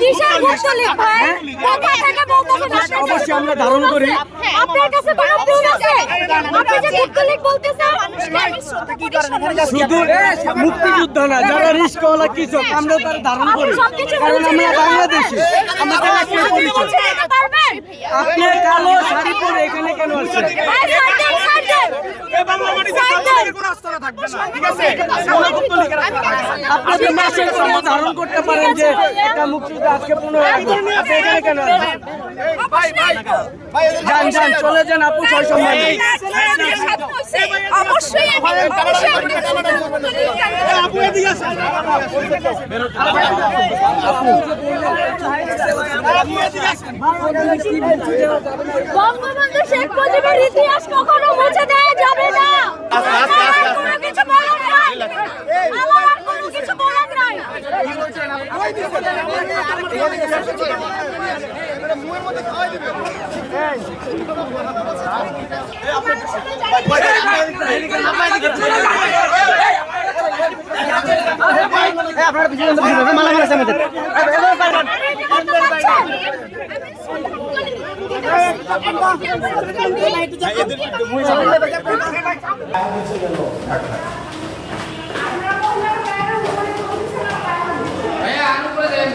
কিসের মুসলিম ভাই কোথা থেকে বলতেছেন? অবশ্যই আমরা ধারণ করি। আপনার কাছে কোনো প্রুফ আছে? আপনি যে মুসলিম বলতেছেন শুধু মুক্তিযোদ্ধা না, যারা রিস্কওয়ালা কিছু আমরা তার ধারণ করি, কারণ আমরা বাংলাদেশি। আমাদের একটা পরিচয়। আপনি কালো শাড়ি পরে এখানে কেন আসছেন? আপনাদের মাসের সময় ধারণ করতে পারেন যে এটা মুক্তিযোদ্ধা আজকে 15 আগস্ট, আপনি এখানে কেন আসছেন? যান যান চলে যান আপু, ছয় সম্মান বঙ্গবন্ধু শেখ মুজিবের ইতিহাস কখনো মুছে দেওয়া যাবে না। কোনো কিছু বলার নাই, আমার আর কোনো কিছু বলার নাই। আপনারা পিছনে মালা মারা আছে আমাদের। ভাইয়া আনু করে দেন